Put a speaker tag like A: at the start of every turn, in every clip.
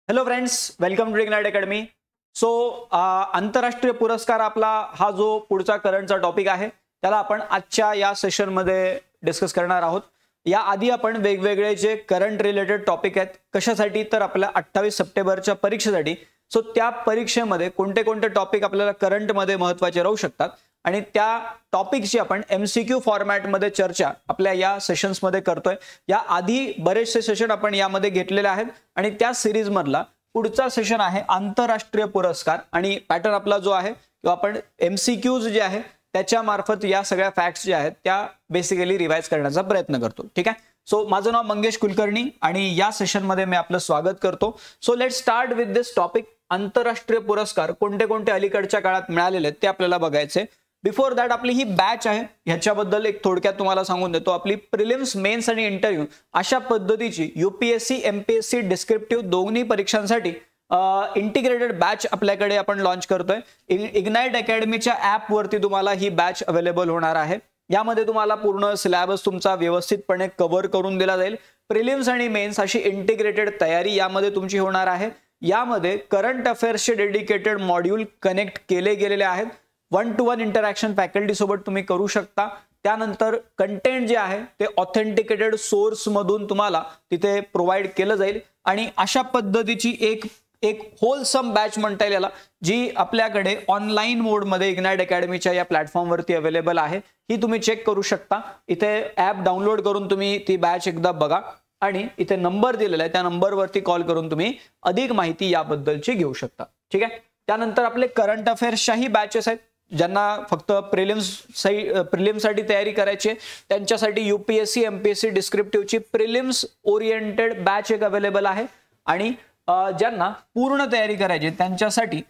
A: Hello friends, welcome to ignite academy. So आंतरराष्ट्रीय पुरस्कार आपला हा जो पुढचा करंटचा टॉपिक आहे त्याला आपण आजच्या या सेशनमध्ये डिस्कस करणार आहोत. या आधी आपण वेगवेगळे जे करंट रिलेटेड टॉपिक आहेत कशासाठी तर आपल्या 28 सप्टेंबरच्या परीक्षेसाठी. सो त्या परीक्षेमध्ये कोणते कोणते टॉपिक आपल्याला करंटमध्ये महत्त्वाचे राहू शकतात आणि त्या टॉपिकची आपण MCQ फॉर्मॅटमध्ये चर्चा आपल्या या सेशन्समध्ये करतोय. या आधी बरेचसे सेशन आपण यामध्ये घेतलेले आहेत आणि त्या सिरीज मधला पुढचा सेशन आहे आंतरराष्ट्रीय पुरस्कार. आणि पॅटर्न आपला जो आहे किंवा आपण MCQज जे आहे त्याच्या मार्फत या सगळ्या फॅक्ट्स जे आहेत त्या बेसिकली रिवाइज करण्याचा प्रयत्न करतो. ठीक आहे. सो माझं नाव मंगेश कुलकर्णी आणि या सेशनमध्ये मी आपलं स्वागत करतो. So let start with this topic. आंतरराष्ट्रीय पुरस्कार कोणते कोणते अलीकडच्या काळात मिळालेले आहेत ते आपल्याला बघायचे. बिफोर दॅट आपली ही बॅच आहे ह्याच्याबद्दल एक थोडक्यात तुम्हाला सांगून देतो. आपली प्रिलिम्स, मेन्स आणि इंटरव्ह्यू अशा पद्धतीची UPSC MPSC डिस्क्रिप्टिव्ह दोन्ही परीक्षांसाठी इंटिग्रेटेड बॅच आपल्याकडे आपण लॉन्च करतोय. इग्नाइट अकॅडमीच्या ऍप वरती तुम्हाला ही बॅच अवेलेबल होणार आहे. यामध्ये तुम्हाला पूर्ण सिलेबस तुमचा व्यवस्थितपणे कव्हर करून दिला जाईल. प्रिलिम्स आणि मेन्स अशी इंटिग्रेटेड तयारी यामध्ये तुमची होणार आहे. यामध्ये करंट अफेअर्सचे डेडिकेटेड मॉड्यूल कनेक्ट केले गेलेले आहेत. 1-to-1 इंटरॅक्शन फॅकल्टी सोबत तुम्ही करू शकता. त्यानंतर कंटेंट जे आहे ते ऑथेंटिकेटेड सोर्स मधून तुम्हाला तिथे प्रोव्हाइड केलं जाईल आणि अशा पद्धतीची एक होलसम बॅच म्हणता येईल याला, जी आपल्याकडे ऑनलाईन मोडमध्ये इग्नाइट अकॅडमीच्या या प्लॅटफॉर्मवरती अवेलेबल आहे. ही तुम्ही चेक करू शकता. इथे ऍप डाउनलोड करून तुम्ही ती बॅच एकदा बघा आणि इथे नंबर दिलेला आहे त्या नंबरवरती कॉल करून तुम्ही अधिक माहिती याबद्दलची घेऊ शकता. ठीक आहे. त्यानंतर आपले करंट अफेअर्सच्याही बॅचेस आहेत. ज्यांना फक्त प्रिलिम्ससाठी तयारी करायची आहे त्यांच्यासाठी UPSC MPSC डिस्क्रिप्टिव्हची प्रिलिम्स ओरिएंटेड बॅच एक अवेलेबल आहे. आणि ज्यांना पूर्ण तयारी करायची त्यांच्यासाठी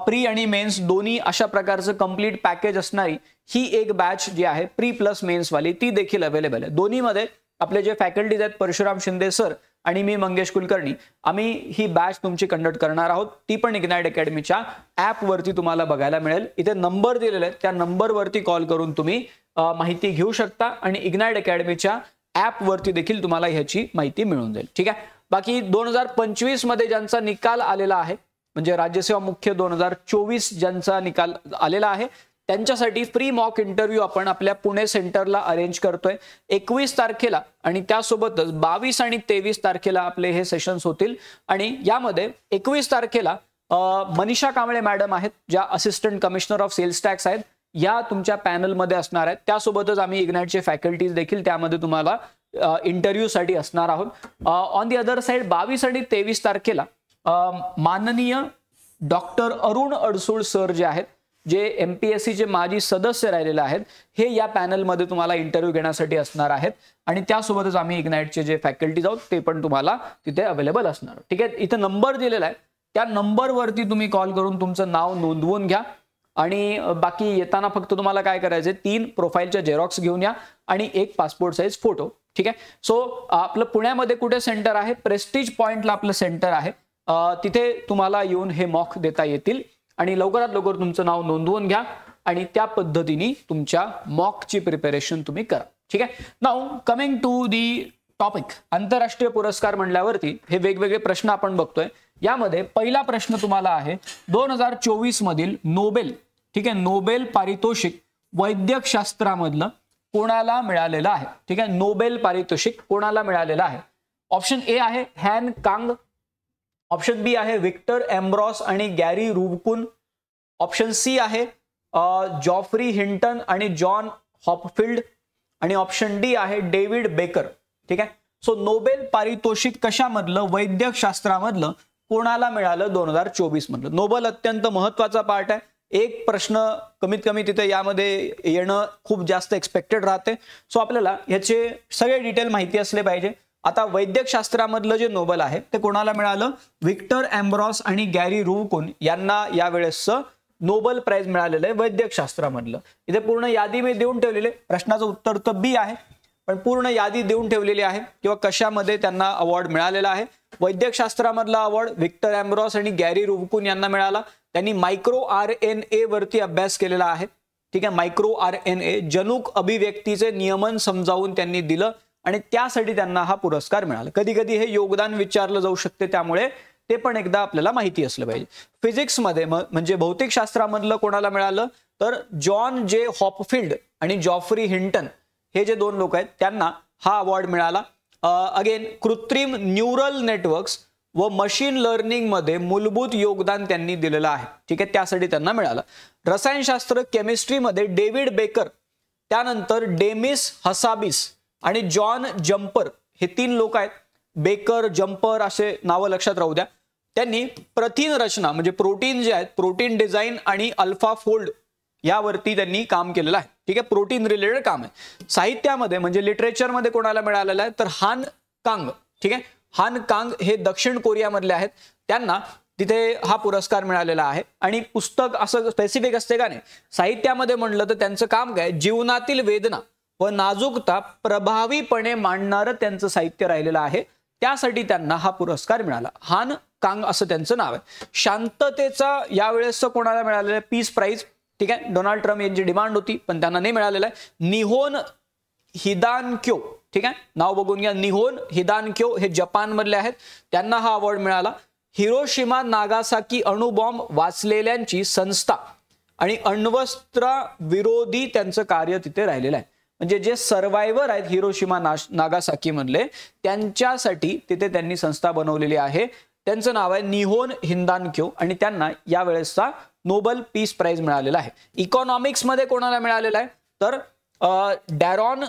A: प्री आणि मेन्स दोन्ही अशा प्रकारचं कंप्लीट पॅकेज असणारी ही एक बॅच जी आहे प्री प्लस मेन्स वाली ती देखील अवेलेबल आहे. दोन्हीमध्ये आपले जे फॅकल्टीज आहेत परशुराम शिंदे सर आणि मी मंगेश कुलकर्णी आम्ही ही बॅच तुमची कंडक्ट करणार आहोत. ती पण इग्नाइट अकॅडमीच्या ऍप वरती तुम्हाला बघायला मिळेल. इथे नंबर दिलेले आहेत त्या नंबरवरती कॉल करून तुम्ही माहिती घेऊ शकता आणि इग्नाइट अकॅडमीच्या ऍप वरती देखील तुम्हाला ह्याची माहिती मिळून जाईल. ठीक आहे. बाकी 2025 मध्ये ज्यांचा निकाल आलेला आहे म्हणजे राज्यसेवा मुख्य 2024 ज्यांचा निकाल आलेला आहे त्यांच्यासाठी फ्री मॉक इंटरव्ह्यू आपण आपल्या पुणे सेंटरला अरेंज करतोय 21 तारखेला आणि त्यासोबतच 22 आणि 23 तारखेला आपले हे सेशन्स होतील. आणि यामध्ये 21 तारखेला मनीषा कांबळे मॅडम आहेत ज्या assistant commissioner of sales tax आहेत या तुमच्या पॅनलमध्ये असणार आहेत. त्यासोबतच आम्ही इग्नाइटचे फॅकल्टीज देखील त्यामध्ये तुम्हाला इंटरव्ह्यू साठी असणार आहोत. ऑन दी अदर साइड 22 आणि 23 तारखेला माननीय डॉक्टर अरुण अडसूळ सर जे आहेत जे MPSC चे माजी सदस्य राहिलेले आहेत हे या पॅनलमध्ये तुम्हाला इंटरव्ह्यू घेण्यासाठी असणार आहेत. आणि त्यासोबतच आम्ही इग्नाइटचे जे फॅकल्टीज आहोत ते पण तुम्हाला तिथे अवेलेबल असणार. ठीक आहे. इथे नंबर दिलेला आहे त्या नंबरवरती तुम्ही कॉल करून तुमचं नाव नोंदवून घ्या आणि बाकी येताना फक्त तुम्हाला काय करायचं 3 प्रोफाईलच्या झेरॉक्स घेऊन या आणि एक पासपोर्ट साईज फोटो. ठीक आहे. सो आपलं पुण्यामध्ये कुठे सेंटर आहे प्रेस्टीज पॉइंटला आपलं सेंटर आहे. तिथे तुम्हाला येऊन हे मॉक देता येतील आणि लवकरात लवकर तुमचं नाव नोंदवून घ्या आणि त्या पद्धतीने तुमच्या मॉकची प्रिपरेशन तुम्ही करा. ठीक आहे. Now coming to the topic. आंतरराष्ट्रीय पुरस्कार म्हणल्यावरती हे वेगवेगळे प्रश्न आपण बघतोय. यामध्ये पहिला प्रश्न तुम्हाला आहे 2024 मधील नोबेल, ठीक आहे, नोबेल पारितोषिक वैद्यकशास्त्रामधलं कोणाला मिळालेलं आहे. ठीक आहे. नोबेल पारितोषिक कोणाला मिळालेलं आहे. ऑप्शन ए आहे हॅन कांग, ऑप्शन बी आहे विक्टर एम्ब्रॉस आणि गॅरी रुवकुन, ऑप्शन सी आहे जॉफ्री हिंटन आणि जॉन हॉपफिल्ड आणि ऑप्शन डी आहे डेव्हिड बेकर. ठीक आहे. सो नोबेल पारितोषिक कशामधलं वैद्यकशास्त्रामधलं कोणाला मिळालं 2024 मधलं. नोबेल अत्यंत महत्वाचा पार्ट आहे. एक प्रश्न कमीत कमी तिथे यामध्ये येणं खूप जास्त एक्सपेक्टेड राहते. सो आपल्याला ह्याचे सगळे डिटेल माहिती असले पाहिजे. आता वैद्यकशास्त्रामधलं जे नोबेल आहे ते कोणाला मिळालं विक्टर एम्ब्रॉस आणि गॅरी रुवकुन यांना यावेळेसचं नोबेल प्राइज मिळालेलं आहे वैद्यकशास्त्रामधलं. इथे पूर्ण यादी मी देऊन ठेवलेली आहे. प्रश्नाचं उत्तर तर बी आहे पण पूर्ण यादी देऊन ठेवलेली आहे किंवा कशामध्ये त्यांना अवॉर्ड मिळालेला आहे. वैद्यकशास्त्रामधला अवॉर्ड विक्टर एम्ब्रॉस आणि गॅरी रुवकुन यांना मिळाला. त्यांनी मायक्रो RNA वरती अभ्यास केलेला आहे. ठीक आहे. मायक्रो RNA जनुक अभिव्यक्तीचे नियमन समजावून त्यांनी दिलं आणि त्यासाठी त्यांना हा पुरस्कार मिळाला. कधी कधी हे योगदान विचारलं जाऊ शकते त्यामुळे ते पण एकदा आपल्याला माहिती असलं पाहिजे. फिजिक्समध्ये म्हणजे भौतिकशास्त्रामधलं कोणाला मिळालं तर जॉन जे हॉपफिल्ड आणि जॉफ्री हिंटन हे जे दोन लोक आहेत त्यांना हा अवॉर्ड मिळाला. अगेन कृत्रिम न्यूरल नेटवर्क्स व मशीन लर्निंग मध्ये मूलभूत योगदान त्यांनी दिलेलं आहे. ठीक आहे, त्यासाठी त्यांना मिळालं. रसायनशास्त्र केमिस्ट्रीमध्ये डेव्हिड बेकर, त्यानंतर डेमिस हसाबिस आणि जॉन जम्पर हे 3 लोक आहेत. बेकर, जम्पर असे नावं लक्षात राहू द्या. त्यांनी प्रथिन रचना म्हणजे प्रोटीन जे आहेत, प्रोटीन डिझाईन आणि अल्फा फोल्ड यावरती त्यांनी काम केलेलं आहे. ठीक आहे, प्रोटीन रिलेटेड काम आहे. साहित्यामध्ये म्हणजे लिटरेचरमध्ये कोणाला मिळालेलं आहे तर हान कांग. ठीक आहे, हान कांग हे दक्षिण कोरियामधले आहेत. त्यांना तिथे हा पुरस्कार मिळालेला आहे. आणि पुस्तक असं स्पेसिफिक असते का नाही, साहित्यामध्ये म्हणलं तर त्यांचं काम काय, जीवनातील वेदना व नाजूकता प्रभावीपणे मांडणारं त्यांचं साहित्य राहिलेलं आहे. त्यासाठी त्यांना हा पुरस्कार मिळाला. हान कांग असं त्यांचं नाव आहे. शांततेचा यावेळेस कोणाला मिळालेला आहे, पीस प्राइज. ठीक आहे, डोनाल्ड ट्रम्प यांची डिमांड होती पण त्यांना नाही मिळालेला आहे. निहोन हिदानक्यो, ठीक आहे, नाव बघून घ्या, निहोन हिदानक्यो हे जपान मधले आहेत, त्यांना हा अवॉर्ड मिळाला. हिरोशिमा नागासाकी अणुबॉम्ब वाचलेल्यांची संस्था आणि अण्वस्त्र विरोधी त्यांचं कार्य तिथे राहिलेलं आहे. म्हणजे जे सर्वायव्हर आहेत हिरोशिमा नागासाकी मधले त्यांच्यासाठी तिथे त्यांनी संस्था बनवलेली आहे. त्यांचं नाव आहे निहोन हिदानक्यो आणि त्यांना यावेळेसचा नोबेल पीस प्राइज मिळालेला आहे. इकॉनॉमिक्स मध्ये कोणाला मिळालेला आहे तर डॅरॉन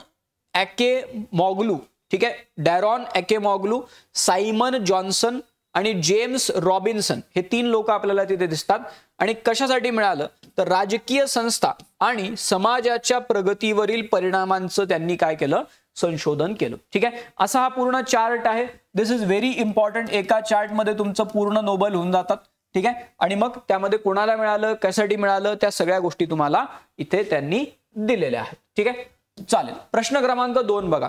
A: ॲकेमॉग्लू. ठीक आहे, डॅरॉन ॲकेमॉग्लू, सायमन जॉन्सन आणि जेम्स रॉबिन्सन हे 3 लोक आपल्याला तिथे दिसतात. आणि कशासाठी मिळालं तर राजकीय संस्था आणि समाजाच्या प्रगतीवरील परिणामांचं त्यांनी काय केलं, संशोधन केलं. ठीक आहे, असा हा पूर्ण चार्ट आहे. दिस इज व्हेरी इम्पॉर्टंट. एका चार्टमध्ये तुमचं पूर्ण नोबेल होऊन जातात. ठीक आहे, आणि मग त्यामध्ये कोणाला मिळालं, कशासाठी मिळालं, त्या सगळ्या गोष्टी तुम्हाला इथे त्यांनी दिलेल्या आहेत. ठीक आहे, चालेल. प्रश्न क्रमांक 2 बघा.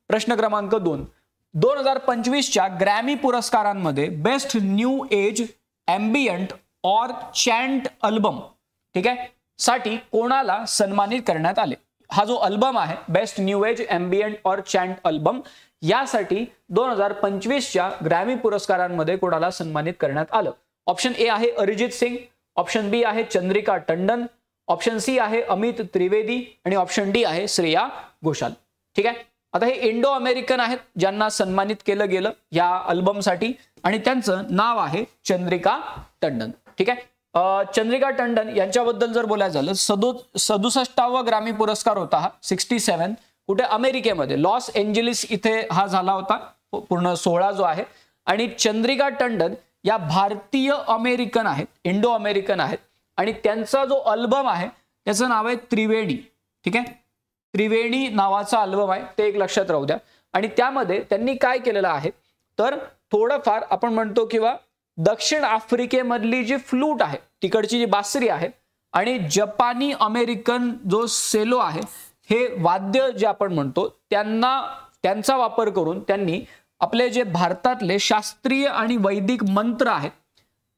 A: प्रश्न क्रमांक 2, 2025च्या ग्रॅमी पुरस्कारांमध्ये बेस्ट न्यू एज एम्बियंट और चॅन्ट अल्बम, ठीक आहे, साठी कोणाला सन्मानित करण्यात आले. हा जो अल्बम आहे बेस्ट न्यू एज एम्बियंट और चॅन्ट अल्बम, यासाठी 2025च्या ग्रॅमी पुरस्कारांमध्ये कोणाला सन्मानित करण्यात आलं. ऑप्शन ए आहे अरिजित सिंग, ऑप्शन बी आहे चंद्रिका टंडन, ऑप्शन सी आहे अमित त्रिवेदी आणि ऑप्शन डी आहे श्रेया घोषाल. ठीक आहे, आता हे इंडो अमेरिकन आहेत ज्यांना सन्मानित केलं गेलं या अल्बमसाठी आणि त्यांचं नाव आहे चंद्रिका टंडन. ठीक आहे, चंद्रिका टंडन यांच्याबद्दल जर बोलायचं झालं 67वा ग्रॅमी पुरस्कार होता हा, 67, कुठे अमेरिकेमध्ये लॉस एंजेलिस इथे हा झाला होता पूर्ण 16 जो आहे. आणि चंद्रिका टंडन या भारतीय अमेरिकन आहेत, इंडो अमेरिकन आहेत आणि त्यांचा जो अल्बम आहे त्याचं नाव आहे त्रिवेणी. ठीक आहे, त्रिवेणी नावाचा अल्बम आहे, ते एक लक्षात राहू द्या. आणि त्यामध्ये त्यांनी काय केलेलं आहे तर थोडंफार आपण म्हणतो किंवा दक्षिण आफ्रिकेमधली जी फ्लूट आहे, तिकडची जी बासरी आहे आणि जपानी अमेरिकन जो सेलो आहे, हे वाद्य जे आपण म्हणतो त्यांचा वापर करून त्यांनी आपले जे भारतातले शास्त्रीय आणि वैदिक मंत्र आहेत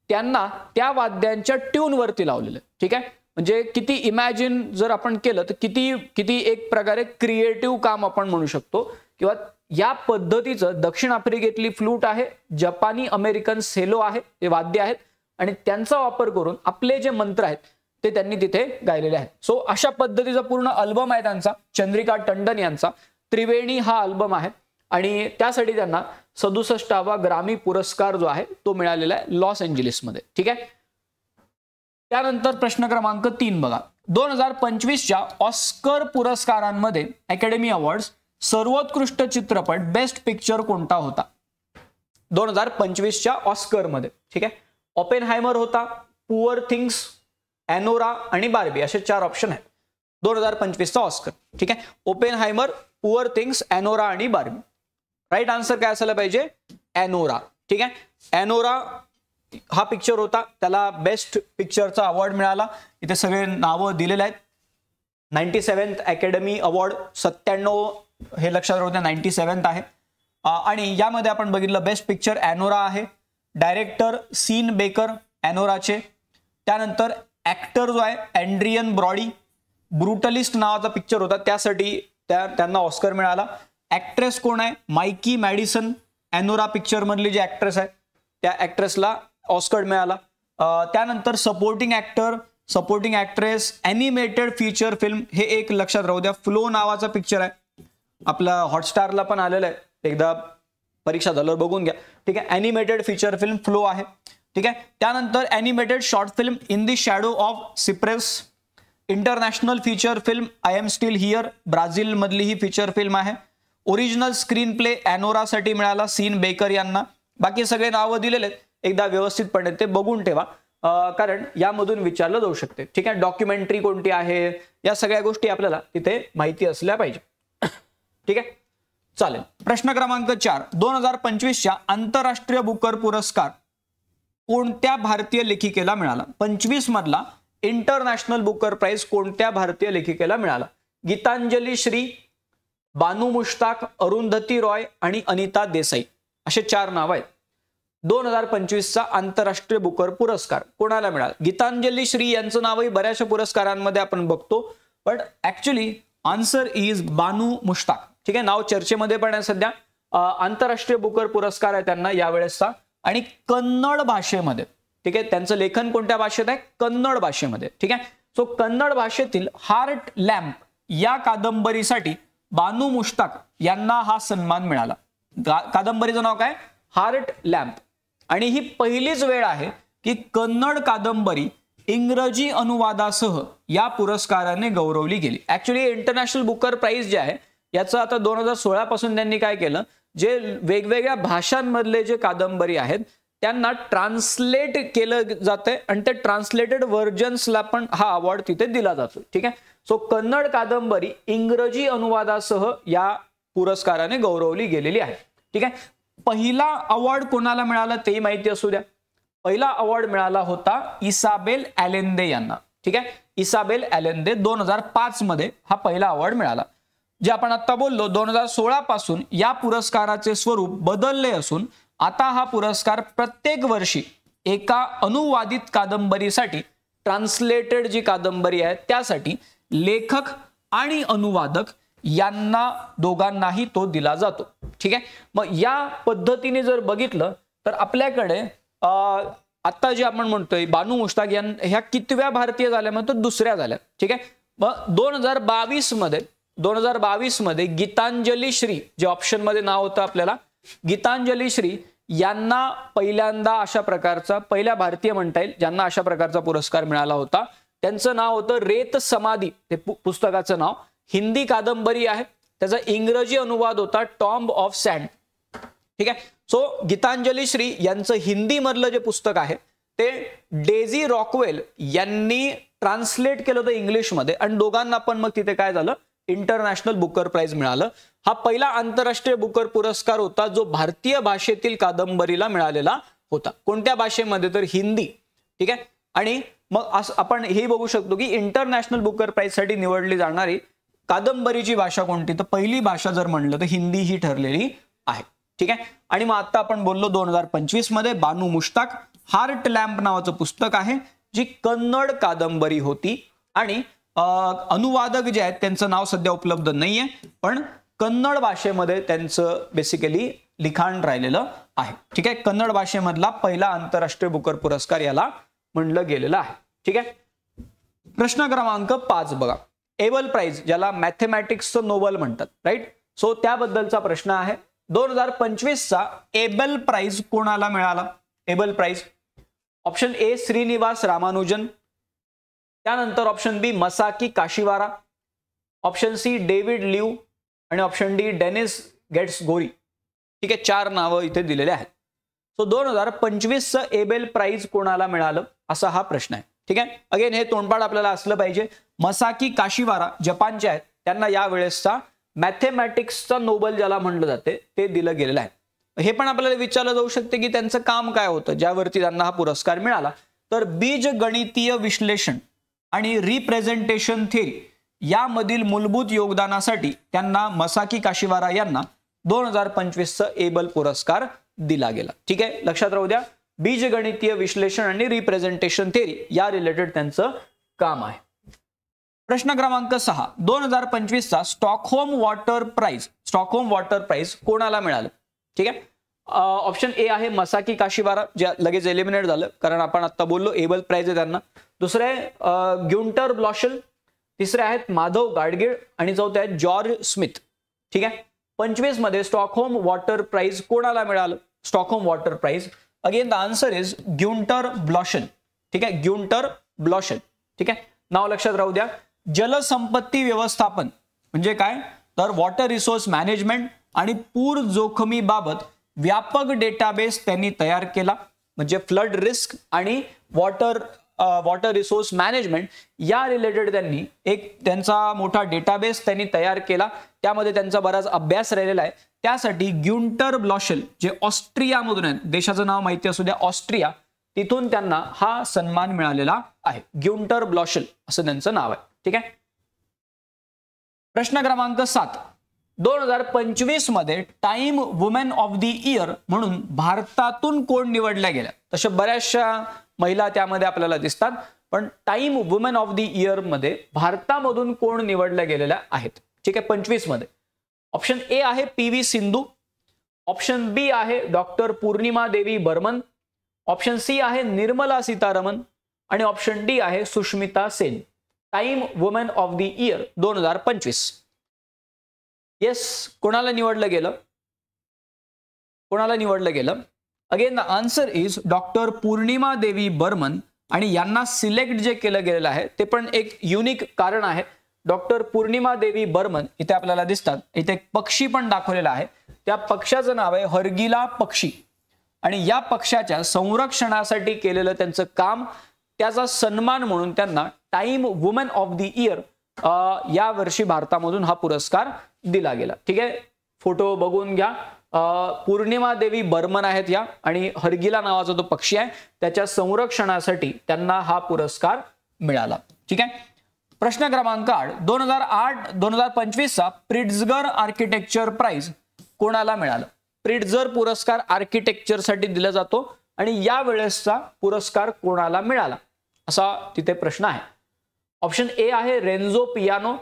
A: त्यांना त्या वाद्यांच्या ट्यून वरती लावलेलं. ठीक आहे, म्हणजे किती इमॅजिन जर आपण केलं तर किती एक प्रकारे क्रिएटिव्ह काम आपण म्हणू शकतो. किंवा या पद्धतीचं दक्षिण आफ्रिकेतली फ्लूट आहे, जपानी अमेरिकन सेलो आहे, ते वाद्य आहेत आणि त्यांचा वापर करून आपले जे मंत्र आहेत ते त्यांनी तिथे गायलेले आहेत. सो अशा पद्धतीचा पूर्ण अल्बम आहे त्यांचा, चंद्रिका टंडन यांचा त्रिवेणी हा अल्बम आहे आणि त्यासाठी त्यांना 67वा ग्रॅमी पुरस्कार जो आहे तो मिळालेला आहे लॉस एंजेलिसमध्ये. ठीक आहे, त्यानंतर प्रश्न क्रमांक 3 बघा. 2025च्या ऑस्कर पुरस्कारांमध्ये अकॅडमी अवॉर्ड्स सर्वोत्कृष्ट चित्रपट बेस्ट पिक्चर कोणता होता 2025च्या ऑस्कर मध्ये. ठीक आहे, ओपेनहायमर होता, पुअर थिंग्स, एनोरा आणि बार्बी असे 4 ऑप्शन आहेत 2025चा ऑस्कर. ठीक आहे, ओपेनहायमर, पुअर थिंग्स, एनोरा आणि बार्बी. राईट आन्सर काय असायला पाहिजे, एनोरा. ठीक आहे, एनोरा हा पिक्चर होता, त्याला बेस्ट पिक्चरचा अवॉर्ड मिळाला. इथे सगळे नावं दिलेले आहेत. 97th अकॅडमी अवॉर्ड, 97 हे लक्षात राहू द्या, 97th आहे. आणि यामध्ये आपण बघितलं बेस्ट पिक्चर एनोरा आहे, डायरेक्टर सीन बेकर एनोराचे. त्यानंतर ऍक्टर जो आहे एंड्रियन ब्रॉडी, ब्रुटलिस्ट नावाचा पिक्चर होता त्यासाठी त्यांना ऑस्कर मिळाला. ऍक्ट्रेस कोण आहे, मायकी मॅडिसन, एनोरा पिक्चर मधली जी ऍक्ट्रेस आहे. त्या ऍक्ट्रेसला ऑस्कर मिळाला. त्यानंतर supporting actor, supporting actress, animated feature film, हे एक लक्षात राहू द्या. फ्लो नावाचा पिक्चर आहे, आपला हॉटस्टारला पण आलेला आहे, एकदा परीक्षा झाल्यावर बघून घ्या. ठीक आहे, ॲनिमेटेड फीचर फिल्म फ्लो आहे. ठीक आहे, त्यानंतर animated short film in the shadow of cypress, international feature film I am still here, Brazil मधली ही फीचर फिल्म आहे. ओरिजिनल स्क्रीन प्ले ॲनोरासाठी मिळाला, सीन बेकर यांना. बाकी सगळे नावं दिलेले आहेत, एकदा व्यवस्थितपणे ते बघून ठेवा, कारण यामधून विचारलं जाऊ शकते. ठीक आहे, डॉक्युमेंटरी कोणती आहे, या सगळ्या गोष्टी आपल्याला तिथे माहिती असल्या पाहिजे. ठीक आहे, चालेल. प्रश्न क्रमांक 4, 2025च्या आंतरराष्ट्रीय बुकर पुरस्कार कोणत्या भारतीय लेखिकेला मिळाला? 25 मधला इंटरनॅशनल बुकर प्राइज कोणत्या भारतीय लेखिकेला मिळाला? गीतांजली श्री, बानू मुश्ताक, अरुंधती रॉय आणि अनिता देसाई, असे 4 नाव आहेत. 2025चा आंतरराष्ट्रीय बुकर पुरस्कार कोणाला मिळाला? गीतांजली श्री यांचं नावही बऱ्याचशा पुरस्कारांमध्ये आपण बघतो, पण ऍक्च्युली आन्सर इज बानू मुश्ताक. ठीक आहे, नाव चर्चेमध्ये पण आहे सध्या. आंतरराष्ट्रीय बुकर पुरस्कार आहे त्यांना यावेळेसचा, आणि कन्नड भाषेमध्ये. ठीक आहे, त्यांचं लेखन कोणत्या भाषेत आहे? कन्नड भाषेमध्ये. ठीक आहे, सो कन्नड भाषेतील हार्ट लॅम्प या कादंबरीसाठी बानू मुश्ताक यांना हा सन्मान मिळाला. कादंबरीचं नाव काय? Heart lamp. आणि ही पहिलीच वेळ आहे की कन्नड कादंबरी इंग्रजी अनुवादासह या पुरस्काराने गौरवली गेली. ऍक्च्युली इंटरनॅशनल बुकर प्राइज जे आहे याचं आता 2016 पासून त्यांनी काय केलं, जे वेगवेगळ्या भाषांमधले जे कादंबरी आहेत त्यांना ट्रान्सलेट केलं जातंय आणि ते ट्रान्सलेटेड व्हर्जन्सला पण हा अवॉर्ड तिथे दिला जातो. ठीक आहे, सो कन्नड कादंबरी इंग्रजी अनुवादासह या पुरस्काराने गौरवली गेलेली आहे. ठीक आहे, पहिला अवॉर्ड कोणाला मिळाला तेही माहिती असू द्या. पहिला अवॉर्ड मिळाला होता इसाबेल ॲलेंदे यांना. ठीक आहे, इसाबेल ॲलेंदे 2005 मध्ये हा पहिला अवॉर्ड मिळाला. जे आपण आता बोललो 2016 पासून या पुरस्काराचे स्वरूप बदलले असून आता हा पुरस्कार प्रत्येक वर्षी एका अनुवादित कादंबरीसाठी, ट्रान्सलेटेड जी कादंबरी आहे त्यासाठी लेखक आणि अनुवादक यांना दोघांनाही तो दिला जातो. ठीक आहे, मग या पद्धतीने जर बघितलं तर आपल्याकडे आता जे आपण म्हणतोय बानू मुश्ताक ह्या कितव्या भारतीय झाल्या? मग तो दुसऱ्या झाल्या. ठीक आहे, मग 2022 मध्ये गीतांजली श्री, जे ऑप्शन मध्ये नाव होतं आपल्याला, गीतांजली श्री यांना पहिल्यांदा अशा प्रकारचा, पहिल्या भारतीय म्हणता येईल ज्यांना अशा प्रकारचा पुरस्कार मिळाला होता. त्यांचं नाव होतं रेत समाधी, ते पुस्तकाचं नाव. हिंदी कादंबरी आहे, त्याचा इंग्रजी अनुवाद होता टॉम्ब ऑफ सँड. ठीक आहे, सो गीतांजली श्री यांचं हिंदी मधलं जे पुस्तक आहे ते डेझी रॉकवेल यांनी ट्रान्सलेट केलं होतं इंग्लिशमध्ये, आणि दोघांना पण मग तिथे काय झालं, इंटरनॅशनल बुकर प्राइज मिळालं. हा पहिला आंतरराष्ट्रीय बुकर पुरस्कार होता जो भारतीय भाषेतील कादंबरीला मिळालेला होता. कोणत्या भाषेमध्ये? तर हिंदी. ठीक आहे, आणि मग आपण हे बघू शकतो की इंटरनॅशनल बुकर प्राइज साठी निवडली जाणारी कादंबरीची भाषा कोणती? तर पहिली भाषा जर म्हणलं तर हिंदी ही ठरलेली आहे. ठीक आहे, आणि मग आता आपण बोललो 2025 मध्ये बानू मुश्ताक, हार्ट लॅम्प नावाचं पुस्तक आहे, जी कन्नड कादंबरी होती, आणि अनुवादक जे आहेत त्यांचं नाव सध्या उपलब्ध नाहीये, पण कन्नड भाषेमध्ये त्यांचं बेसिकली लिखाण राहिलेलं आहे. ठीक आहे, कन्नड भाषेमधला पहिला आंतरराष्ट्रीय बुकर पुरस्कार याला म्हणलं गेलेलं आहे. ठीक आहे, प्रश्न क्रमांक 5 बघा. एबल प्राइज, ज्याला मॅथमॅटिक्सचं नोबल म्हणतात, राईट? सो त्याबद्दलचा प्रश्न आहे. 2025चा एबल प्राइज कोणाला मिळाला? Abel prize, option A Srinivasa Ramanujan, त्यानंतर option B Masaki Kashiwara, option C David लिव, आणि option D Dennis Gaitsgory. ठीक आहे, 4 नावं इथे दिलेले आहेत. सो 2025चं एबेल प्राइज कोणाला मिळालं असा हा प्रश्न आहे. ठीक आहे, अगेन हे तोंडपाठ आपल्याला असलं पाहिजे. मसाकी काशिवारा जपानचे आहेत, त्यांना या वेळेसचा मॅथमॅटिक्सचा नोबल ज्याला म्हणलं जाते ते दिलं गेलेलं आहे. हे पण आपल्याला विचारलं जाऊ शकते की त्यांचं काम काय होतं ज्यावरती त्यांना हा पुरस्कार मिळाला? तर बीजगणितीय विश्लेषण आणि रिप्रेझेंटेशन थिअरी यामधील मूलभूत योगदानासाठी त्यांना मसाकी काशिवारा यांना 2025चा एबल पुरस्कार दिला गेला. ठीक आहे, लक्षात राहू द्या. बीजगणितीय विश्लेषण आणि रिप्रेझेंटेशन थिअरी या रिलेटेड त्यांचं काम आहे. प्रश्न क्रमांक 6. 2025चा स्टॉकहोम वॉटर प्राइज कोणाला मिळालं? ठीक आहे, ऑप्शन ए आहे मसाकी काशिवारा, जे लगेच एलिमिनेट झालं कारण आपण आता बोललो एबल प्राइज आहे त्यांना. दुसरे आहे ग्युंटर ब्लॉशल, तिसरे आहेत माधव गाडगीळ आणि चौथे आहेत जॉर्ज स्मिथ. ठीक आहे. 25 मध्ये स्टॉकहोम वॉटर प्राइज कोणाला मिळालं? Stockholm water prize, again the answer is Gunter Bloschl. ठीक आहे, ग्युंटर ब्लॉशल. ठीक आहे, नाव लक्षात राहू द्या. जलसंपत्ती व्यवस्थापन म्हणजे काय, तर वॉटर रिसोर्स मॅनेजमेंट आणि पूर जोखमीबाबत व्यापक डेटाबेस त्यांनी तयार केला. म्हणजे फ्लड रिस्क आणि वॉटर रिसोर्स मॅनेजमेंट या रिलेटेड त्यांनी एक त्यांचा मोठा डेटाबेस त्यांनी तयार केला. त्यामध्ये त्यांचा बराच अभ्यास राहिलेला आहे. त्यासाठी ग्युंटर ब्लॉशल जे ऑस्ट्रियामधून आहेत, देशाचं नाव माहिती असू द्या ऑस्ट्रिया, तिथून त्यांना हा सन्मान मिळालेला आहे. ग्युंटर ब्लॉशल असं त्यांचं नाव आहे. ठीक आहे. प्रश्न क्रमांक 7, 2025 मध्ये time women of the year म्हणून भारतातून कोण निवडल्या गेल्या? तशा बऱ्याचशा महिला त्यामध्ये आपल्याला दिसतात, पण time women of the year मध्ये भारतामधून कोण निवडल्या गेलेल्या आहेत? ठीक आहे, 25 मध्ये. ऑप्शन ए आहे PV सिंधू, ऑप्शन बी आहे डॉक्टर पूर्णिमा देवी बर्मन, ऑप्शन सी आहे निर्मला सीतारमण आणि ऑप्शन डी आहे Sushmita Sen. Time women of the year 2025. Yes, कोणाला निवडलं गेलं? कोणाला निवडलं गेलं? Again the answer is doctor Purnima देवी बर्मन. आणि यांना सिलेक्ट जे केलं गेलेलं आहे ते पण एक युनिक कारण आहे. डॉक्टर पूर्णिमा देवी बर्मन इथे आपल्याला दिसतात. इथे एक पक्षी पण दाखवलेला आहे. त्या पक्षाचं नाव आहे हरगिला पक्षी आणि या पक्षाच्या संरक्षणासाठी केलेलं त्यांचं काम, त्याचा सन्मान म्हणून त्यांना time women of the year या वर्षी भारतामधून हा पुरस्कार दिला गेला. ठीक आहे, फोटो बघून घ्या. पूर्णिमा देवी बर्मन आहेत या आणि हरगिला नावाचा तो पक्षी आहे, त्याच्या संरक्षणासाठी त्यांना हा पुरस्कार मिळाला. ठीक आहे. प्रश्न क्रमांक 8, 2008-2025 चा प्रिट्झगर आर्किटेक्चर प्राइज कोणाला मिळालं? प्रिट्झगर पुरस्कार आर्किटेक्चर साठी दिला जातो आणि या वेळेसचा पुरस्कार कोणाला मिळाला असा तिथे प्रश्न आहे. ऑप्शन ए आहे रेन्झो पियानो,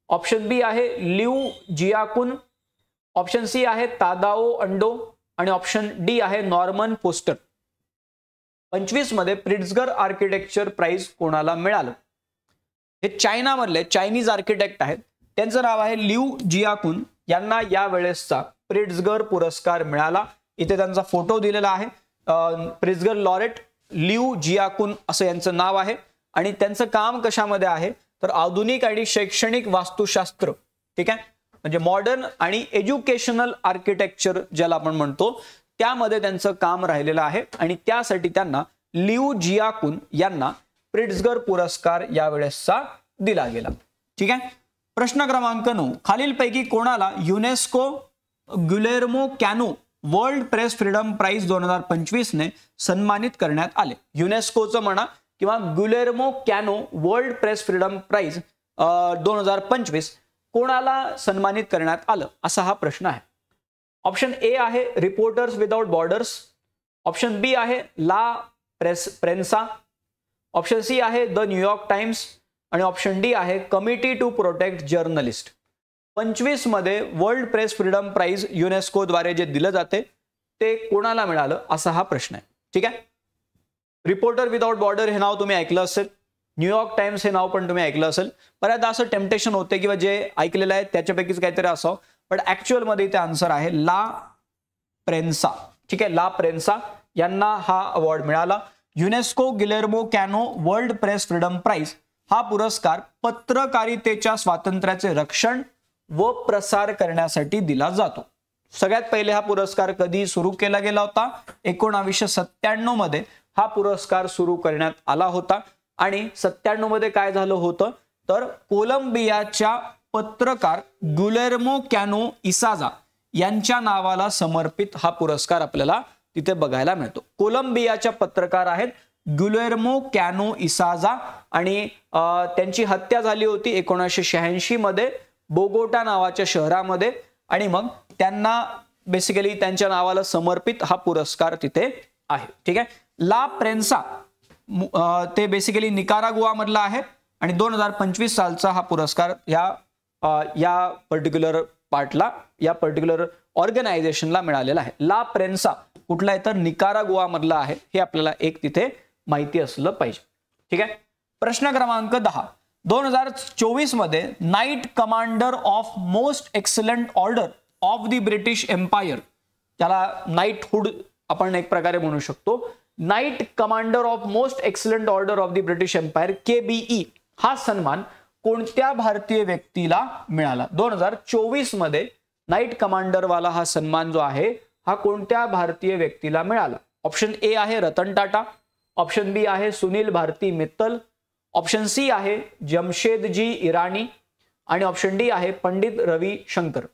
A: ऑप्शन बी आहे लिऊ जियाकुन, ऑप्शन सी आहे तादाओ अंडो आणि ऑप्शन डी आहे नॉर्मन फोस्टर. 25 मध्ये प्रिट्झगर आर्किटेक्चर प्राइज कोणाला मिळालं? हे चायनामधले चायनीज आर्किटेक्ट आहेत, त्यांचं नाव आहे लिऊ जियाकुन. यांना या वेळेसचा प्रिट्झगर पुरस्कार मिळाला. इथे त्यांचा फोटो दिलेला आहे. प्रिट्झगर लॉरेट लिऊ जियाकुन असं यांचं नाव आहे आणि त्यांचं काम कशामध्ये आहे तर आधुनिक आणि शैक्षणिक वास्तुशास्त्र. ठीक आहे, म्हणजे मॉडर्न आणि एज्युकेशनल आर्किटेक्चर ज्याला आपण म्हणतो त्यामध्ये त्यांचं काम राहिलेलं आहे आणि त्यासाठी त्यांना लिऊ जियाकुन यांना प्रिट्झगर पुरस्कार यावेळेसचा दिला गेला. ठीक आहे. प्रश्न क्रमांक 9, खालीलपैकी कोणाला UNESCO Guillermo Cano world press freedom prize 2025 ने सन्मानित करण्यात आले? युनेस्कोचं म्हणा किंवा Guillermo Cano world press freedom prize 2025 कोणाला सन्मानित करण्यात आलं असा हा प्रश्न आहे. ऑप्शन ए आहे reporters without borders, option B आहे ला प्रेन्सा, ऑप्शन सी आहे द न्यूयॉर्क टाइम्स आणि ऑप्शन डी आहे कमिटी टू प्रोटेक्ट जर्नलिस्ट. 25 मध्ये world press freedom prize UNESCO द्वारे जे दिलं जाते ते कोणाला मिळालं असा हा प्रश्न आहे. ठीक आहे. रिपोर्टर विदाउट बॉर्डर हे नाव तुम्ही ऐकलं असेल, न्यूयॉर्क टाइम्स हे नाव पण तुम्ही ऐकलं असेल. बऱ्याचदा असं टेम्पटेशन होते किंवा जे ऐकलेलं आहे त्याच्यापैकीच काहीतरी असावं, पण ऍक्च्युअल मध्ये इथे आन्सर आहे ला प्रेन्सा. ठीक आहे, ला प्रेन्सा यांना हा अवॉर्ड मिळाला. UNESCO Guillermo Cano world press freedom prize हा पुरस्कार पत्रकारितेच्या स्वातंत्र्याचे रक्षण व प्रसार करण्यासाठी दिला जातो. सगळ्यात पहिले हा पुरस्कार कधी सुरू केला गेला होता? 1997 मध्ये हा पुरस्कार सुरू करण्यात आला होता आणि 97 मध्ये काय झालं होतं तर कोलंबियाच्या पत्रकार गुलेर्मो कॅनो इसाजा यांच्या नावाला समर्पित हा पुरस्कार आपल्याला तिथे बघायला मिळतो. कोलंबियाच्या पत्रकार आहेत गुलेर्मो कॅनो इसाजा आणि त्यांची हत्या झाली होती 1986 मध्ये बोगोटा नावाच्या शहरामध्ये आणि मग त्यांना बेसिकली त्यांच्या नावाला समर्पित हा पुरस्कार तिथे आहे. ठीक आहे. ला प्रेन्सा ते बेसिकली निकारागुआ मधला आहे आणि 2025 सालचा हा पुरस्कार या पर्टिक्युलर पार्टला या पर्टिक्युलर ऑर्गनायझेशनला मिळालेला आहे. ला प्रेन्सा कुठला आहे तर निकारागुआ मधला आहे, हे आपल्याला एक तिथे माहिती असलं पाहिजे. ठीक आहे. प्रश्न क्रमांक 10. 2024 मध्ये knight commander of most excellent order of the British Empire, त्याला नाईटहुड आपण एक प्रकारे म्हणू शकतो. Knight commander of most excellent order of the British Empire KBE हा सन्मान कोणत्या भारतीय व्यक्तीला मिळाला? 2024 मध्ये नाईट कमांडर वाला हा सन्मान जो आहे हा कोणत्या भारतीय व्यक्तीला मिळाला? ऑप्शन ए आहे रतन टाटा, ऑप्शन बी आहे सुनील भारती मित्तल, ऑप्शन सी आहे जमशेदजी इराणी आणि ऑप्शन डी आहे पंडित रवी शंकर.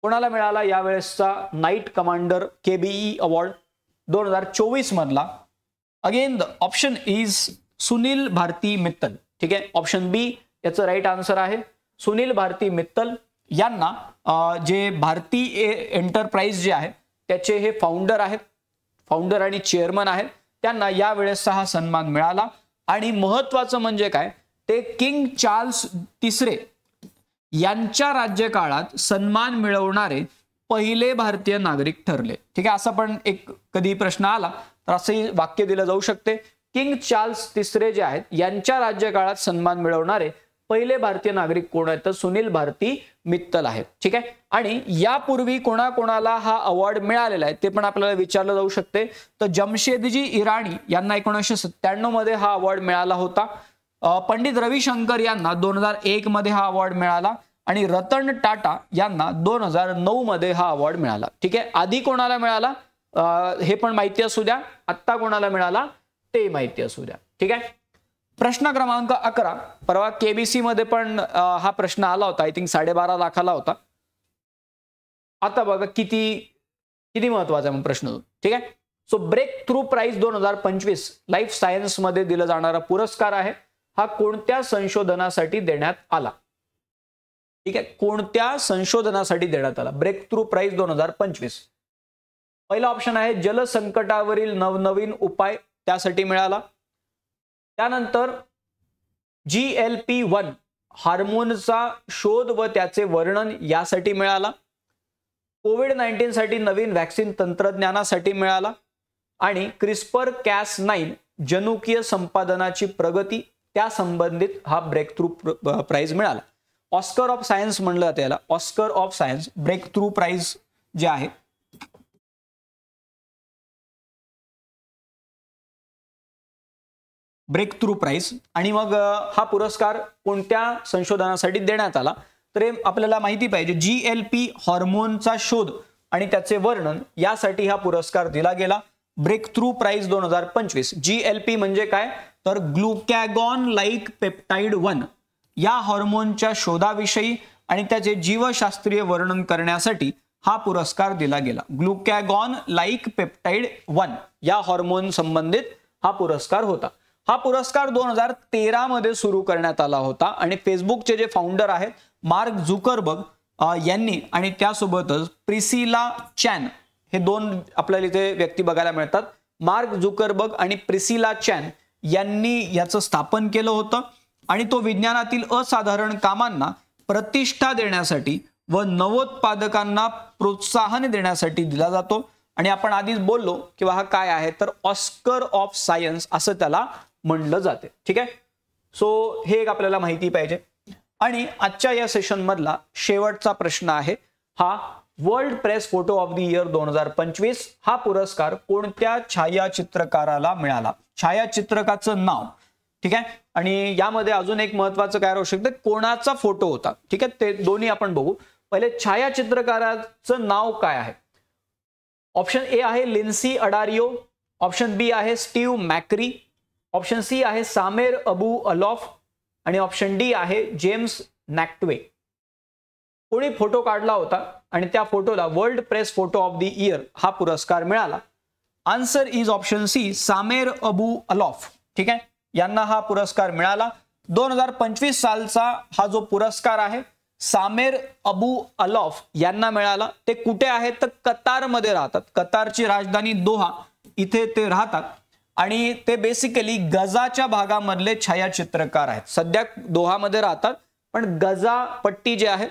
A: कोणाला मिळाला यावेळेसचा नाईट कमांडर KBE अवॉर्ड 2024 मधला? Again the option is Sunil Bharti Mittal. ठीक आहे. ऑप्शन बी याचं राईट आन्सर आहे. सुनील भारती मित्तल यांना जे भारती एंटरप्राइज जे आहे त्याचे हे फाउंडर आहेत, फाउंडर आणि चेअरमन आहेत, त्यांना यावेळेसचा हा सन्मान मिळाला. आणि महत्वाचं म्हणजे काय, ते किंग चार्ल्स तिसरे यांच्या राज्यकाळात सन्मान मिळवणारे पहिले भारतीय नागरिक ठरले. ठीक आहे. असा पण एक कधी प्रश्न आला तर असंही वाक्य दिलं जाऊ शकते, किंग चार्ल्स तिसरे जे आहेत यांच्या राज्यकाळात सन्मान मिळवणारे पहिले भारतीय नागरिक कोण आहेत तर सुनील भारती मित्तल आहेत. ठीक आहे. आणि यापूर्वी कोणाकोणाला हा अवॉर्ड मिळालेला आहे ते पण आपल्याला विचारलं जाऊ शकते. तर जमशेदजी इराणी यांना 1997 मध्ये हा अवॉर्ड मिळाला होता. पंडित रविशंकर यांना 2001 मध्ये हा अवॉर्ड मिळाला आणि रतन टाटा यांना 2009 मध्ये हा अवॉर्ड मिळाला. ठीक आहे. आधी कोणाला मिळाला हे पण माहिती असू द्या, आत्ता कोणाला मिळाला ते माहिती असू द्या. ठीक आहे. प्रश्न क्रमांक 11. परवा KBC मध्ये पण हा प्रश्न आला होता, आय थिंक 12.5 लाखाला होता. आता बघा किती महत्वाचा आहे प्रश्न. ठीक आहे. So breakthrough prize 2025 life science मध्ये दिला जाणारा पुरस्कार आहे हा कोणत्या संशोधनासाठी देण्यात आला? ठीक आहे. कोणत्या संशोधनासाठी देण्यात आला ब्रेक थ्रू प्राइज 2025? पहिला ऑप्शन आहे जलसंकटावरील नवनवीन उपाय, त्यासाठी मिळाला. त्यानंतर GLP-1 हार्मोनचा शोध व त्याचे वर्णन यासाठी मिळाला. कोविड-19 साठी नवीन व्हॅक्सिन तंत्रज्ञानासाठी मिळाला. आणि CRISPR-Cas9 जनुकीय संपादनाची प्रगती त्या संबंधित हा ब्रेक थ्रू प्राइज मिळाला. ऑस्कर ऑफ सायन्स म्हणलं जातं याला, Oscar of science breakthrough prize जे आहे ब्रेक थ्रू प्राइज. आणि मग हा पुरस्कार कोणत्या संशोधनासाठी देण्यात आला तर आपल्याला माहिती पाहिजे. GLP हॉर्मोनचा शोध आणि त्याचे वर्णन यासाठी हा पुरस्कार दिला गेला. Break through prize 2025. GLP म्हणजे काय तर ग्लुकॅगॉन लाईक पेप्टाइड 1 या हॉर्मोनच्या शोधाविषयी आणि त्याचे जीवशास्त्रीय वर्णन करण्यासाठी हा पुरस्कार दिला गेला. ग्लुकॅगॉन लाईक पेप्टाइड 1 या हॉर्मोन संबंधित हा पुरस्कार होता. हा पुरस्कार 2013 मध्ये सुरू करण्यात आला होता आणि फेसबुकचे जे फाउंडर आहेत मार्क झुकरबर्ग यांनी आणि त्यासोबतच प्रिसिला चॅन हे दोन आपल्याला इथे व्यक्ती बघायला मिळतात. मार्क झुकरबर्ग आणि प्रिसिला चॅन यांनी याचं स्थापन केलं होतं आणि तो विज्ञानातील असाधारण कामांना प्रतिष्ठा देण्यासाठी व नवोत्पादकांना प्रोत्साहन देण्यासाठी दिला जातो. आणि आपण आधीच बोललो किंवा हा काय आहे तर ऑस्कर ऑफ सायन्स असं त्याला म्हणलं जाते. ठीक आहे. सो हे एक आपल्याला माहिती पाहिजे. आणि आजच्या या सेशन मधला शेवटचा प्रश्न आहे हा world press photo of the year 2025 हा पुरस्कार कोणत्या छायाचित्रकाराला मिळाला? छायाचित्रकाचं नाव. ठीक आहे. आणि यामध्ये अजून एक महत्वाचं काय राहू शकतं, कोणाचा फोटो होता. ठीक आहे. ते दोन्ही आपण बघू. पहिले छायाचित्रकाराचं नाव काय आहे? ऑप्शन ए आहे लिन्सी अडारियो, ऑप्शन बी आहे स्टीव्ह मॅक्री, ऑप्शन सी आहे सामेर अबू अलोफ आणि ऑप्शन डी आहे जेम्स नॅक्टवे. कोणी फोटो काढला होता आणि त्या फोटोला world press photo of the year हा पुरस्कार मिळाला? Answer is option C Samer Abu Alouf. ठीक आहे. यांना हा पुरस्कार मिळाला. 2025 सालचा हा जो पुरस्कार आहे सामेर अबू अलोफ यांना मिळाला. ते कुठे आहेत तर कतारमध्ये राहतात. कतारची राजधानी दोहा इथे ते राहतात आणि ते बेसिकली गजाच्या भागामधले छायाचित्रकार आहेत. सध्या दोहामध्ये राहतात पण गजा पट्टी जे आहे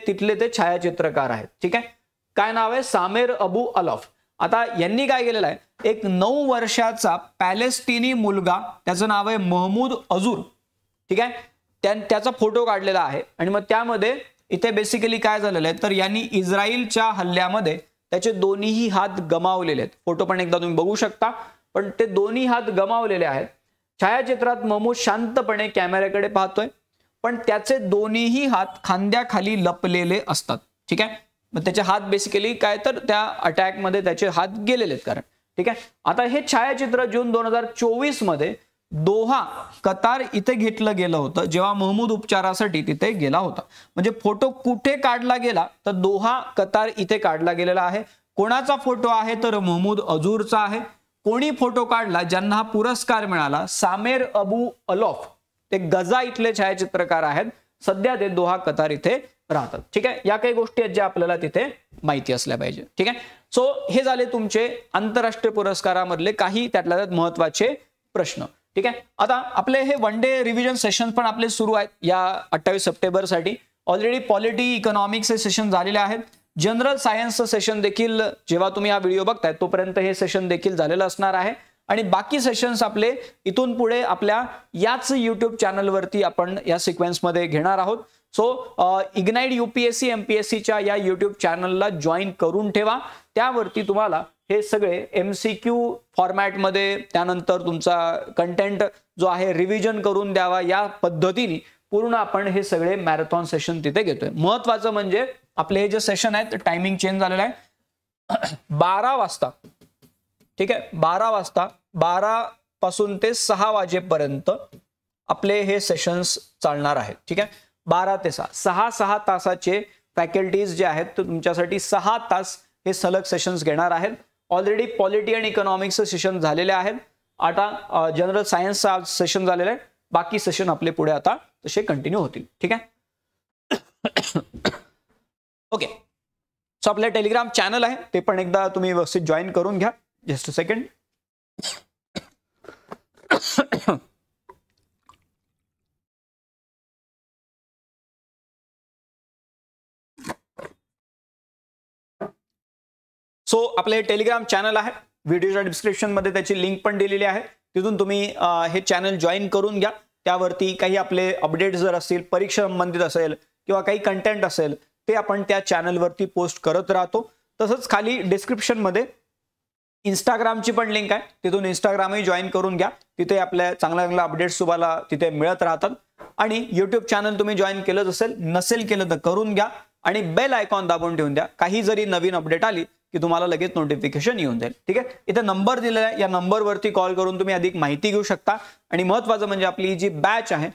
A: तिथले ते छायाचित्रकार आहेत. ठीक आहे. काय नाव आहे, सामेर अबू अलोफ. आता यांनी काय केलेलं आहे, एक 9 वर्षाचा पॅलेस्टिनी मुलगा, त्याचं नाव आहे महमूद अजूर, ठीक आहे, त्याचा फोटो काढलेला आहे. आणि मग त्यामध्ये इथे बेसिकली काय झालेलं आहे, तर यांनी इस्रायलच्या हल्ल्यामध्ये त्याचे दोन्ही हात गमावलेले आहेत. फोटो पण एकदा तुम्ही बघू शकता, पण ते दोन्ही हात गमावलेले आहेत. छायाचित्रात महमूद शांतपणे कॅमेऱ्याकडे पाहतोय, पण त्याचे दोन्ही हात खांद्याखाली लपलेले असतात, ठीक आहे. मग त्याचे हात बेसिकली काय, तर त्या अटॅकमध्ये त्याचे हात गेलेले आहेत कारण, ठीक आहे. आता हे छायाचित्र जून 2024 मध्ये दोहा कतार इथे घेतलं गेलं होतं, जेव्हा महमूद उपचारासाठी तिथे गेला होता. म्हणजे फोटो कुठे काढला गेला, तर दोहा कतार इथे काढला गेलेला आहे. कोणाचा फोटो आहे, तर महमूद अजूरचा आहे. कोणी फोटो काढला, ज्यांना हा पुरस्कार मिळाला, सामेर अबू अलोफ, ते गजा इथले छायाचित्रकार आहेत. सध्या ते दोहा कतार इथे राहतात, ठीक आहे. या काही गोष्टी आहेत ज्या आपल्याला तिथे माहिती असल्या पाहिजे, ठीक आहे. सो हे झाले तुमचे आंतरराष्ट्रीय पुरस्कारामधले काही त्यातल्या त्यात महत्वाचे प्रश्न, ठीक आहे. आता आपले हे वन डे रिव्हिजन सेशन पण आपले सुरू आहेत या 28 सप्टेंबरसाठी. ऑलरेडी पॉलिटी इकॉनॉमिक्सचे सेशन झालेले आहेत. जनरल सायन्सचं सेशन देखील जेव्हा तुम्ही हा व्हिडिओ बघताय तोपर्यंत हे सेशन देखील झालेलं असणार आहे. आणि बाकी सेशन्स आपले इथून पुढे आपल्या याच युट्यूब चॅनलवरती आपण या सिक्वेन्समध्ये घेणार आहोत. सो इग्नाइट UPSC MPSCच्या या युट्यूब चॅनलला जॉईन करून ठेवा. त्यावरती तुम्हाला हे सगळे MCQ फॉर्मॅटमध्ये, त्यानंतर तुमचा कंटेंट जो आहे रिव्हिजन करून द्यावा, या पद्धतीने पूर्ण आपण हे सगळे मॅरेथॉन सेशन तिथे घेतोय. महत्वाचं म्हणजे आपले हे जे सेशन आहेत टायमिंग चेंज झालेलं आहे. 12 वाजता, ठीक आहे, 12 वाजता, 12 पासून ते 6 वाजेपर्यंत आपले हे सेशन्स चालणार आहेत, ठीक आहे. 12 ते 6 6 तासाचे फॅकल्टीज जे आहेत ते तुमच्यासाठी 6 तास हे सलग सेशन्स घेणार आहेत. ऑलरेडी पॉलिटी आणि इकॉनॉमिक्सचं सेशन झालेले आहेत. आता जनरल सायन्सचा सेशन झालेला आहे. बाकी सेशन आपले पुढे आता तसे कंटिन्यू होतील, ठीक आहे. ओके, सो आपलं टेलिग्राम चॅनल आहे ते पण एकदा तुम्ही व्यवस्थित जॉईन करून घ्या. Just a second. सो आपलं हे टेलिग्राम चॅनल आहे, व्हिडिओच्या डिस्क्रिप्शन मध्ये त्याची लिंक पण दिलेली आहे. तिथून तुम्ही हे चॅनल जॉईन करून घ्या. त्यावरती काही आपले अपडेट्स जर असतील, परीक्षा संबंधित असेल किंवा काही कंटेंट असेल, ते आपण त्या चॅनलवरती पोस्ट करत राहतो. तसंच खाली डिस्क्रिप्शन मध्ये इंस्टाग्रामची पण लिंक आहे, तिथून इंस्टाग्रामही जॉईन करून घ्या. तिथे आपल्या चांगल्या अपडेट्स तुम्हाला तिथे मिळत राहतात. आणि युट्यूब चॅनल तुम्ही जॉईन केलं असेल, नसेल केलं तर करून घ्या. आणि बेल आयकॉन दाबून ठेवून द्या. काही जरी नवीन अपडेट आली की तुम्हाला लगेच नोटिफिकेशन येऊन जाईल, ठीक आहे. इथे नंबर दिलेला आहे, या नंबरवरती कॉल करून तुम्ही अधिक माहिती घेऊ शकता. आणि महत्त्वाचं म्हणजे आपली जी बॅच आहे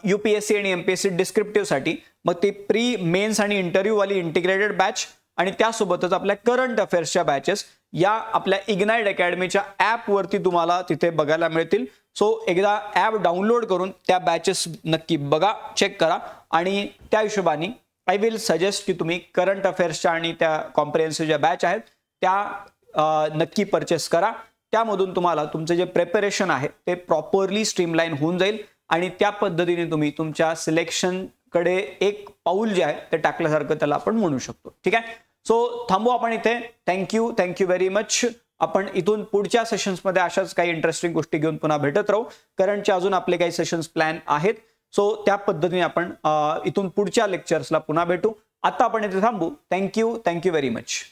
A: UPSC आणि MPSC डिस्क्रिप्टिव्ह साठी, मग ती प्री, मेन्स आणि इंटरव्ह्यू वाली इंटिग्रेटेड बॅच, आणि त्यासोबतच आपल्या करंट अफेअर्सच्या बॅचेस या आपल्या इग्नाइट अकॅडमीच्या ॲपवरती तुम्हाला तिथे बघायला मिळतील. सो एकदा ॲप डाउनलोड करून त्या बॅचेस नक्की बघा, चेक करा. आणि त्या हिशोबाने आय विल सजेस्ट की तुम्ही करंट अफेअर्सच्या आणि त्या कॉम्प्रिहेन्सिव्ह ज्या बॅच आहेत त्या नक्की परचेस करा. त्यामधून तुम्हाला तुमचं जे प्रिपरेशन आहे ते प्रॉपरली स्ट्रीमलाईन होऊन जाईल. आणि त्या पद्धतीने तुम्ही तुमच्या सिलेक्शनकडे एक पाऊल जे आहे ते टाकल्यासारखं त्याला आपण म्हणू शकतो, ठीक आहे. सो थांबू आपण इथे. Thank you very much. आपण इथून पुढच्या सेशन्समध्ये अशाच काही इंटरेस्टिंग गोष्टी घेऊन पुन्हा भेटत राहू. करंटचे अजून आपले काही सेशन्स प्लॅन आहेत. सो त्या पद्धतीने आपण इथून पुढच्या लेक्चर्सला पुन्हा भेटू. आता आपण इथे थांबू. Thank you very much.